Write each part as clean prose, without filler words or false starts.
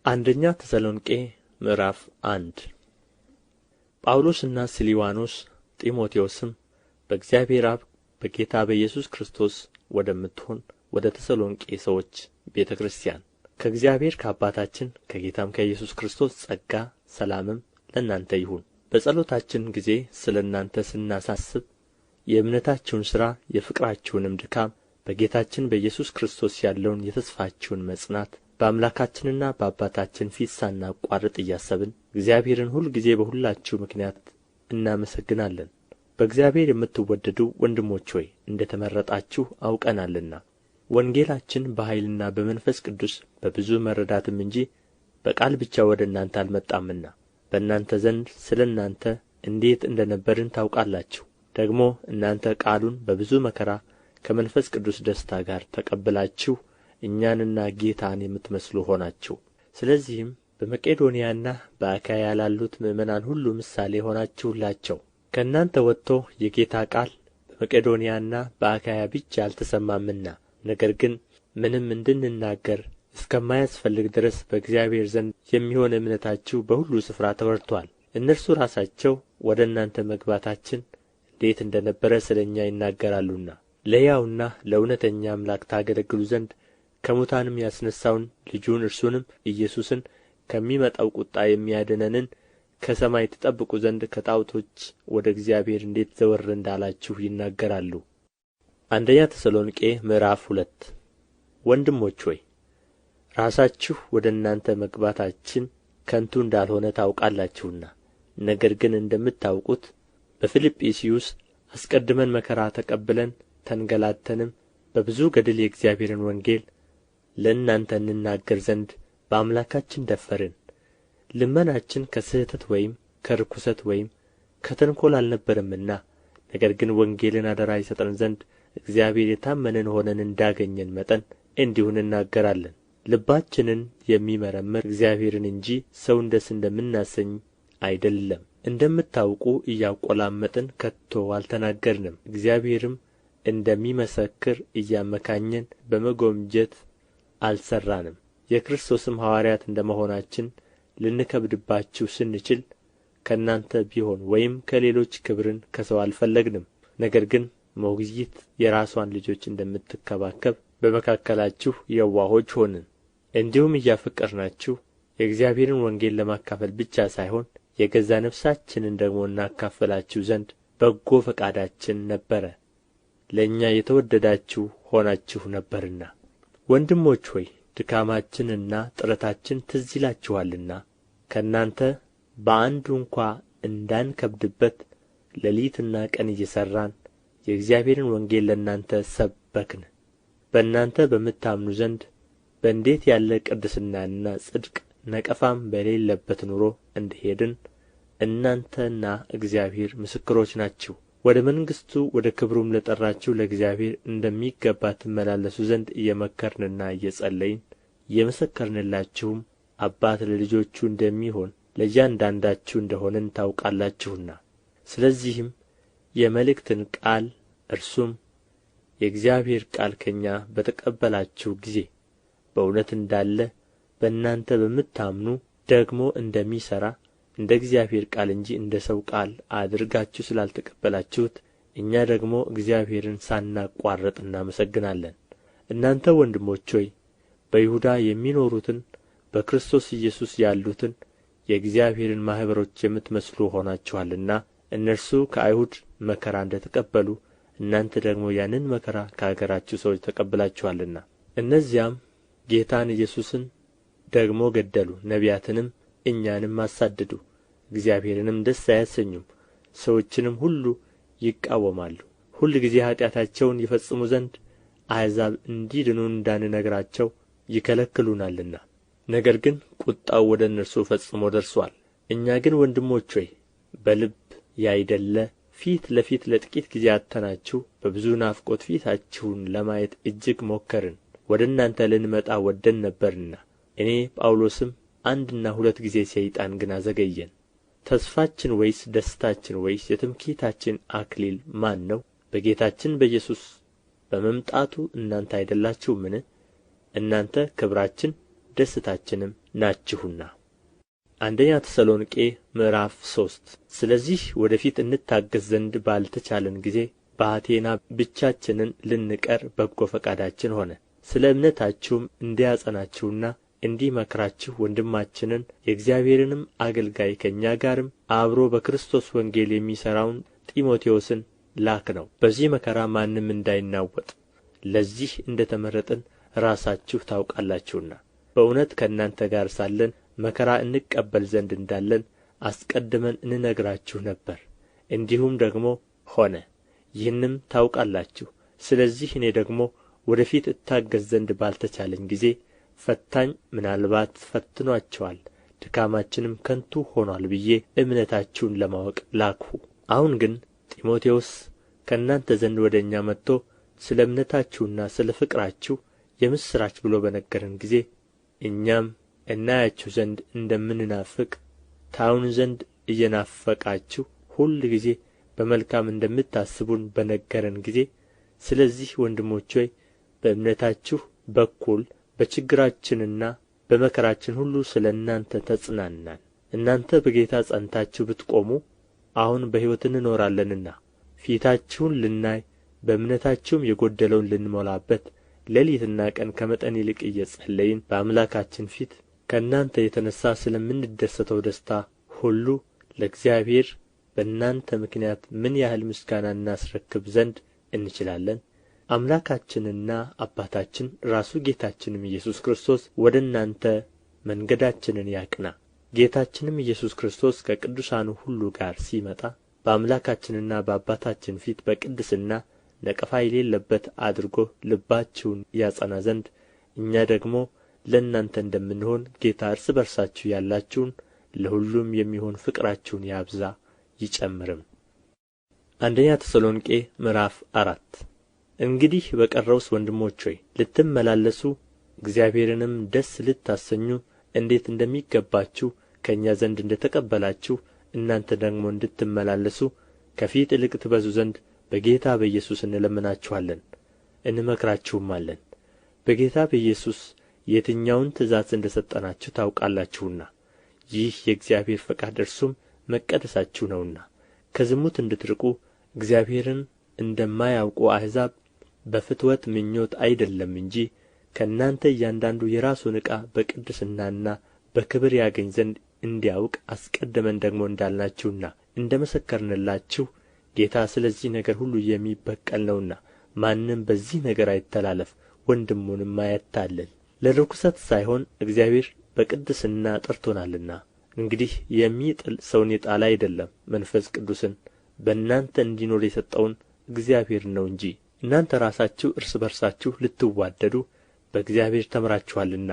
አንደኛ ተሰሎንቄ ምዕራፍ 1 ጳውሎስና ስልዋኖስ ጢሞቴዎስም በእግዚአብሔር አብ በጌታ በኢየሱስ ክርስቶስ ወደምትሆን ወደ ተሰሎንቄ ሰዎች ቤተ ክርስቲያን ከእግዚአብሔር ከአባታችን ከጌታም ከኢየሱስ ክርስቶስ ጸጋ ሰላምም ለእናንተ ይሁን። በጸሎታችን ጊዜ ስለ እናንተ ስናሳስብ የእምነታችሁን ሥራ የፍቅራችሁንም ድካም በጌታችን በኢየሱስ ክርስቶስ ያለውን የተስፋችሁን መጽናት በአምላካችንና በአባታችን ፊት ሳናቋርጥ እያሰብን እግዚአብሔርን ሁልጊዜ በሁላችሁ ምክንያት እናመሰግናለን። በእግዚአብሔር የምትወደዱ ወንድሞች ሆይ እንደ ተመረጣችሁ አውቀናልና። ወንጌላችን በኃይልና በመንፈስ ቅዱስ በብዙ መረዳትም እንጂ በቃል ብቻ ወደ እናንተ አልመጣምና በእናንተ ዘንድ ስለ እናንተ እንዴት እንደ ነበርን ታውቃላችሁ። ደግሞ እናንተ ቃሉን በብዙ መከራ ከመንፈስ ቅዱስ ደስታ ጋር ተቀብላችሁ እኛንና ጌታን የምትመስሉ ሆናችሁ። ስለዚህም በመቄዶንያና በአካይያ ላሉት ምእመናን ሁሉ ምሳሌ ሆናችሁላቸው። ከእናንተ ወጥቶ የጌታ ቃል በመቄዶንያና በአካይያ ብቻ አልተሰማምና፣ ነገር ግን ምንም እንድንናገር እስከማያስፈልግ ድረስ በእግዚአብሔር ዘንድ የሚሆን እምነታችሁ በሁሉ ስፍራ ተወርቶአል። እነርሱ ራሳቸው ወደ እናንተ መግባታችን እንዴት እንደ ነበረ ስለ እኛ ይናገራሉና ለሕያውና ለእውነተኛ አምላክ ታገለግሉ ዘንድ ከሙታንም ያስነሣውን ልጁን እርሱንም ኢየሱስን ከሚመጣው ቁጣ የሚያድነንን ከሰማይ ትጠብቁ ዘንድ ከጣዖቶች ወደ እግዚአብሔር እንዴት ዘወር እንዳላችሁ ይናገራሉ። አንደኛ ተሰሎንቄ ምዕራፍ 2 ወንድሞች ሆይ ራሳችሁ ወደ እናንተ መግባታችን ከንቱ እንዳልሆነ ታውቃላችሁና፣ ነገር ግን እንደምታውቁት በፊልጵስዩስ አስቀድመን መከራ ተቀብለን ተንገላተንም በብዙ ገድል የእግዚአብሔርን ወንጌል ለእናንተ እንናገር ዘንድ በአምላካችን ደፈርን። ልመናችን ከስሕተት ወይም ከርኵሰት ወይም ከተንኰል አልነበረምና፣ ነገር ግን ወንጌልን አደራ ይሰጠን ዘንድ እግዚአብሔር የታመንን ሆነን እንዳገኘን መጠን እንዲሁ እንናገራለን። ልባችንን የሚመረምር እግዚአብሔርን እንጂ ሰውን ደስ እንደምናሰኝ አይደለም። እንደምታውቁ እያቈላመጥን ከቶ አልተናገርንም። እግዚአብሔርም እንደሚመሰክር እያመካኘን በመጐምጀት አልሠራንም። የክርስቶስም ሐዋርያት እንደ መሆናችን ልንከብድባችሁ ስንችል ከእናንተ ቢሆን ወይም ከሌሎች ክብርን ከሰው አልፈለግንም። ነገር ግን ሞግዚት የራስዋን ልጆች እንደምትከባከብ በመካከላችሁ የዋሆች ሆንን። እንዲሁም እያፈቀርናችሁ የእግዚአብሔርን ወንጌል ለማካፈል ብቻ ሳይሆን የገዛ ነፍሳችንን ደግሞ እናካፍላችሁ ዘንድ በጎ ፈቃዳችን ነበረ፣ ለእኛ የተወደዳችሁ ሆናችሁ ነበርና። ወንድሞች ሆይ ድካማችንና ጥረታችን ትዝ ይላችኋልና ከእናንተ በአንዱ እንኳ እንዳንከብድበት ሌሊትና ቀን እየሠራን የእግዚአብሔርን ወንጌል ለእናንተ ሰበክን። በእናንተ በምታምኑ ዘንድ በእንዴት ያለ ቅድስናና ጽድቅ ነቀፋም በሌለበት ኑሮ እንደ ሄድን እናንተና እግዚአብሔር ምስክሮች ናችሁ። ወደ መንግሥቱ ወደ ክብሩም ለጠራችሁ ለእግዚአብሔር እንደሚገባ ትመላለሱ ዘንድ እየመከርንና እየጸለይን እየመሰከርንላችሁም አባት ለልጆቹ እንደሚሆን ለእያንዳንዳችሁ እንደሆንን ታውቃላችሁና። ስለዚህም የመልእክትን ቃል እርሱም የእግዚአብሔር ቃል ከእኛ በተቀበላችሁ ጊዜ በእውነት እንዳለ በእናንተ በምታምኑ ደግሞ እንደሚሠራ እንደ እግዚአብሔር ቃል እንጂ እንደ ሰው ቃል አድርጋችሁ ስላልተቀበላችሁት እኛ ደግሞ እግዚአብሔርን ሳናቋርጥ እናመሰግናለን። እናንተ ወንድሞች ሆይ በይሁዳ የሚኖሩትን በክርስቶስ ኢየሱስ ያሉትን የእግዚአብሔርን ማኅበሮች የምትመስሉ ሆናችኋልና፣ እነርሱ ከአይሁድ መከራ እንደ ተቀበሉ እናንተ ደግሞ ያንን መከራ ከአገራችሁ ሰዎች ተቀብላችኋልና። እነዚያም ጌታን ኢየሱስን ደግሞ ገደሉ፣ ነቢያትንም እኛንም አሳደዱ፣ እግዚአብሔርንም ደስ አያሰኙም፣ ሰዎችንም ሁሉ ይቃወማሉ። ሁልጊዜ ኃጢአታቸውን ይፈጽሙ ዘንድ አሕዛብ እንዲድኑ እንዳንነግራቸው ይከለክሉናልና። ነገር ግን ቍጣው ወደ እነርሱ ፈጽሞ ደርሶአል። እኛ ግን ወንድሞች ሆይ በልብ ያይደለ ፊት ለፊት ለጥቂት ጊዜ አጥተናችሁ በብዙ ናፍቆት ፊታችሁን ለማየት እጅግ ሞከርን። ወደ እናንተ ልንመጣ ወደን ነበርና እኔ ጳውሎስም አንድና ሁለት ጊዜ ሰይጣን ግን አዘገየን። ተስፋችን ወይስ ደስታችን ወይስ የትምክህታችን አክሊል ማን ነው? በጌታችን በኢየሱስ በመምጣቱ እናንተ አይደላችሁምን? እናንተ ክብራችን ደስታችንም ናችሁና። አንደኛ ተሰሎንቄ ምዕራፍ 3 ስለዚህ ወደ ፊት እንታገሥ ዘንድ ባልተቻለን ጊዜ በአቴና ብቻችንን ልንቀር በጎ ፈቃዳችን ሆነ። ስለ እምነታችሁም እንዲያጸናችሁና እንዲመክራችሁ ወንድማችንን የእግዚአብሔርንም አገልጋይ ከእኛ ጋርም አብሮ በክርስቶስ ወንጌል የሚሠራውን ጢሞቴዎስን ላክነው። በዚህ መከራ ማንም እንዳይናወጥ ለዚህ እንደ ተመረጥን ራሳችሁ ታውቃላችሁና። በእውነት ከእናንተ ጋር ሳለን መከራ እንቀበል ዘንድ እንዳለን አስቀድመን እንነግራችሁ ነበር፣ እንዲሁም ደግሞ ሆነ። ይህንም ታውቃላችሁ። ስለዚህ እኔ ደግሞ ወደ ፊት እታገሥ ዘንድ ባልተቻለኝ ጊዜ ፈታኝ ምናልባት ፈትኖአቸዋል፣ ድካማችንም ከንቱ ሆኖአል ብዬ እምነታችሁን ለማወቅ ላክሁ። አሁን ግን ጢሞቴዎስ ከእናንተ ዘንድ ወደ እኛ መጥቶ ስለ እምነታችሁና ስለ ፍቅራችሁ የምሥራች ብሎ በነገረን ጊዜ እኛም እናያችሁ ዘንድ እንደምንናፍቅ ታዩን ዘንድ እየናፈቃችሁ ሁል ጊዜ በመልካም እንደምታስቡን በነገረን ጊዜ ስለዚህ ወንድሞች ሆይ በእምነታችሁ በኩል በችግራችንና በመከራችን ሁሉ ስለ እናንተ ተጽናናን። እናንተ በጌታ ጸንታችሁ ብትቆሙ አሁን በሕይወት እንኖራለንና ፊታችሁን ልናይ በእምነታችሁም የጎደለውን ልንሞላበት ሌሊትና ቀን ከመጠን ይልቅ እየጸለይን በአምላካችን ፊት ከእናንተ የተነሣ ስለምንደሰተው ደስታ ሁሉ ለእግዚአብሔር በእናንተ ምክንያት ምን ያህል ምስጋና እናስረክብ ዘንድ እንችላለን። አምላካችንና አባታችን ራሱ ጌታችንም ኢየሱስ ክርስቶስ ወደ እናንተ መንገዳችንን ያቅና። ጌታችንም ኢየሱስ ክርስቶስ ከቅዱሳኑ ሁሉ ጋር ሲመጣ በአምላካችንና በአባታችን ፊት በቅድስና ነቀፋ የሌለበት አድርጎ ልባችሁን ያጸና ዘንድ እኛ ደግሞ ለእናንተ እንደምንሆን ጌታ እርስ በርሳችሁ ያላችሁን ለሁሉም የሚሆን ፍቅራችሁን ያብዛ ይጨምርም። አንደኛ ተሰሎንቄ ምዕራፍ 4 እንግዲህ በቀረውስ ወንድሞች ሆይ ልትመላለሱ እግዚአብሔርንም ደስ ልታሰኙ እንዴት እንደሚገባችሁ ከእኛ ዘንድ እንደ ተቀበላችሁ እናንተ ደግሞ እንድትመላለሱ ከፊት ይልቅ ትበዙ ዘንድ በጌታ በኢየሱስ እንለምናችኋለን እንመክራችሁማለን። በጌታ በኢየሱስ የትኛውን ትእዛዝ እንደ ሰጠናችሁ ታውቃላችሁና ይህ የእግዚአብሔር ፈቃድ እርሱም መቀደሳችሁ ነውና። ከዝሙት እንድትርቁ እግዚአብሔርን እንደማያውቁ አሕዛብ በፍትወት ምኞት አይደለም እንጂ ከእናንተ እያንዳንዱ የራሱን ዕቃ በቅድስናና በክብር ያገኝ ዘንድ እንዲያውቅ አስቀድመን ደግሞ እንዳልናችሁና እንደ መሰከርንላችሁ ጌታ ስለዚህ ነገር ሁሉ የሚበቀል ነውና ማንም በዚህ ነገር አይተላለፍ፣ ወንድሙንም አያታልል። ለርኵሰት ሳይሆን እግዚአብሔር በቅድስና ጠርቶናልና። እንግዲህ የሚጥል ሰውን የጣለ አይደለም፣ መንፈስ ቅዱስን በእናንተ እንዲኖር የሰጠውን እግዚአብሔርን ነው እንጂ። እናንተ ራሳችሁ እርስ በርሳችሁ ልትዋደዱ በእግዚአብሔር ተምራችኋልና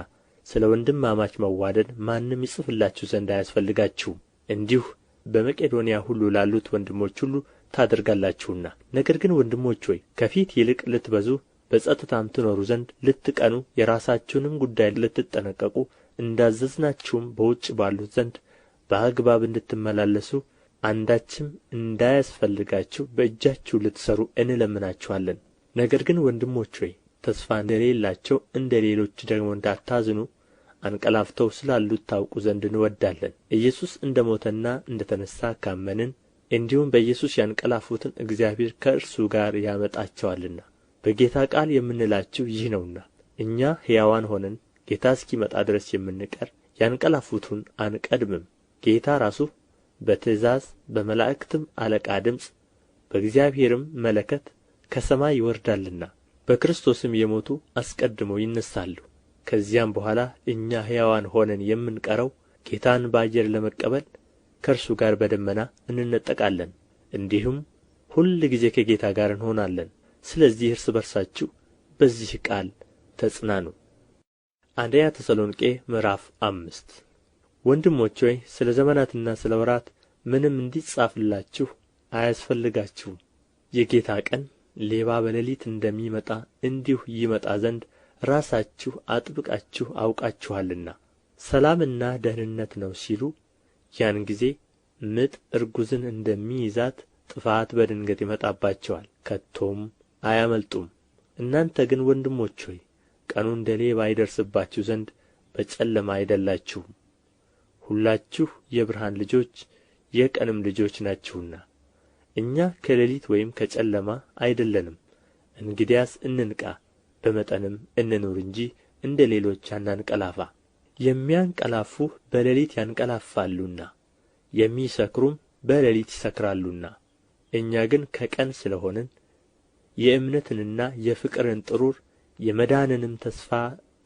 ስለ ወንድማማች መዋደድ ማንም ይጽፍላችሁ ዘንድ አያስፈልጋችሁም። እንዲሁ በመቄዶንያ ሁሉ ላሉት ወንድሞች ሁሉ ታደርጋላችሁና። ነገር ግን ወንድሞች ሆይ ከፊት ይልቅ ልትበዙ በጸጥታም ትኖሩ ዘንድ ልትቀኑ የራሳችሁንም ጉዳይ ልትጠነቀቁ እንዳዘዝናችሁም በውጭ ባሉት ዘንድ በአግባብ እንድትመላለሱ አንዳችም እንዳያስፈልጋችሁ በእጃችሁ ልትሠሩ እንለምናችኋለን። ነገር ግን ወንድሞች ሆይ ተስፋ እንደሌላቸው እንደ ሌሎች ደግሞ እንዳታዝኑ አንቀላፍተው ስላሉት ታውቁ ዘንድ እንወዳለን። ኢየሱስ እንደ ሞተና እንደ ተነሣ ካመንን እንዲሁም በኢየሱስ ያንቀላፉትን እግዚአብሔር ከእርሱ ጋር ያመጣቸዋልና። በጌታ ቃል የምንላችሁ ይህ ነውና እኛ ሕያዋን ሆነን ጌታ እስኪመጣ ድረስ የምንቀር ያንቀላፉቱን አንቀድምም። ጌታ ራሱ በትእዛዝ በመላእክትም አለቃ ድምፅ በእግዚአብሔርም መለከት ከሰማይ ይወርዳልና በክርስቶስም የሞቱ አስቀድመው ይነሣሉ። ከዚያም በኋላ እኛ ሕያዋን ሆነን የምንቀረው ጌታን በአየር ለመቀበል ከእርሱ ጋር በደመና እንነጠቃለን፣ እንዲሁም ሁልጊዜ ከጌታ ጋር እንሆናለን። ስለዚህ እርስ በርሳችሁ በዚህ ቃል ተጽናኑ። አንደኛ ተሰሎንቄ ምዕራፍ 5 ወንድሞች ሆይ ስለ ዘመናትና ስለ ወራት ምንም እንዲጻፍላችሁ አያስፈልጋችሁም። የጌታ ቀን ሌባ በሌሊት እንደሚመጣ እንዲሁ ይመጣ ዘንድ ራሳችሁ አጥብቃችሁ አውቃችኋልና። ሰላምና ደኅንነት ነው ሲሉ ያን ጊዜ ምጥ እርጉዝን እንደሚይዛት ጥፋት በድንገት ይመጣባቸዋል፣ ከቶም አያመልጡም። እናንተ ግን ወንድሞች ሆይ ቀኑ እንደ ሌባ ይደርስባችሁ ዘንድ በጨለማ አይደላችሁም። ሁላችሁ የብርሃን ልጆች የቀንም ልጆች ናችሁና። እኛ ከሌሊት ወይም ከጨለማ አይደለንም። እንግዲያስ እንንቃ፣ በመጠንም እንኑር እንጂ እንደ ሌሎች አናንቀላፋ። የሚያንቀላፉ በሌሊት ያንቀላፋሉና የሚሰክሩም በሌሊት ይሰክራሉና። እኛ ግን ከቀን ስለ ሆንን የእምነትንና የፍቅርን ጥሩር የመዳንንም ተስፋ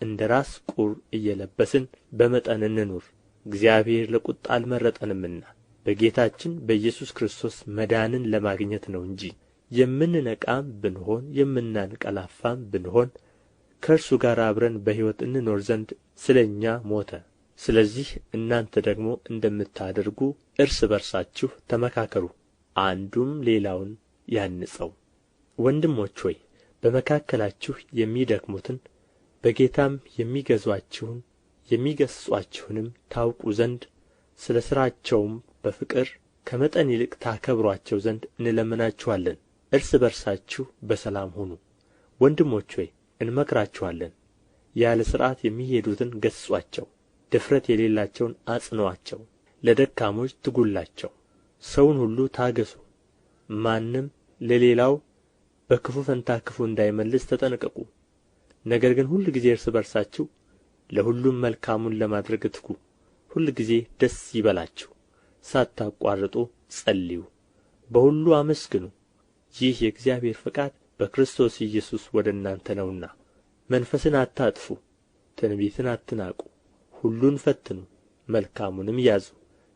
እንደ ራስ ቁር እየለበስን በመጠን እንኑር። እግዚአብሔር ለቁጣ አልመረጠንምና በጌታችን በኢየሱስ ክርስቶስ መዳንን ለማግኘት ነው እንጂ። የምንነቃም ብንሆን የምናንቀላፋም ብንሆን ከእርሱ ጋር አብረን በሕይወት እንኖር ዘንድ ስለ እኛ ሞተ። ስለዚህ እናንተ ደግሞ እንደምታደርጉ እርስ በርሳችሁ ተመካከሩ፣ አንዱም ሌላውን ያንጸው። ወንድሞች ሆይ በመካከላችሁ የሚደክሙትን በጌታም የሚገዙአችሁን የሚገሥጹአችሁንም ታውቁ ዘንድ ስለ ሥራቸውም በፍቅር ከመጠን ይልቅ ታከብሩአቸው ዘንድ እንለምናችኋለን። እርስ በርሳችሁ በሰላም ሁኑ። ወንድሞች ሆይ እንመክራችኋለን፣ ያለ ሥርዓት የሚሄዱትን ገሥጹአቸው፣ ድፍረት የሌላቸውን አጽኑአቸው፣ ለደካሞች ትጉላቸው። ሰውን ሁሉ ታገሡ፣ ማንም ለሌላው በክፉ ፈንታ ክፉ እንዳይመልስ ተጠንቀቁ። ነገር ግን ሁልጊዜ እርስ በርሳችሁ ለሁሉም መልካሙን ለማድረግ ትጉ። ሁልጊዜ ደስ ይበላችሁ፣ ሳታቋርጡ ጸልዩ፣ በሁሉ አመስግኑ። ይህ የእግዚአብሔር ፈቃድ በክርስቶስ ኢየሱስ ወደ እናንተ ነውና። መንፈስን አታጥፉ፣ ትንቢትን አትናቁ፣ ሁሉን ፈትኑ፣ መልካሙንም ያዙ።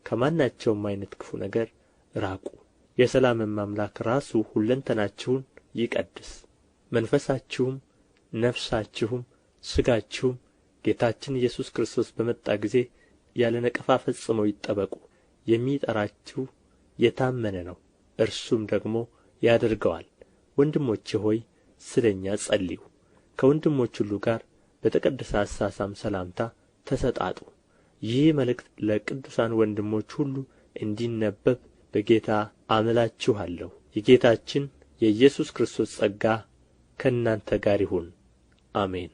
ከማናቸውም ዓይነት ክፉ ነገር ራቁ። የሰላምም አምላክ ራሱ ሁለንተናችሁን ይቀድስ፣ መንፈሳችሁም ነፍሳችሁም ሥጋችሁም ጌታችን ኢየሱስ ክርስቶስ በመጣ ጊዜ ያለ ነቀፋ ፈጽመው ይጠበቁ። የሚጠራችሁ የታመነ ነው፣ እርሱም ደግሞ ያደርገዋል። ወንድሞቼ ሆይ ስለ እኛ ጸልዩ። ከወንድሞች ሁሉ ጋር በተቀደሰ አሳሳም ሰላምታ ተሰጣጡ። ይህ መልእክት ለቅዱሳን ወንድሞች ሁሉ እንዲነበብ በጌታ አምላችኋለሁ። የጌታችን የኢየሱስ ክርስቶስ ጸጋ ከእናንተ ጋር ይሁን። አሜን።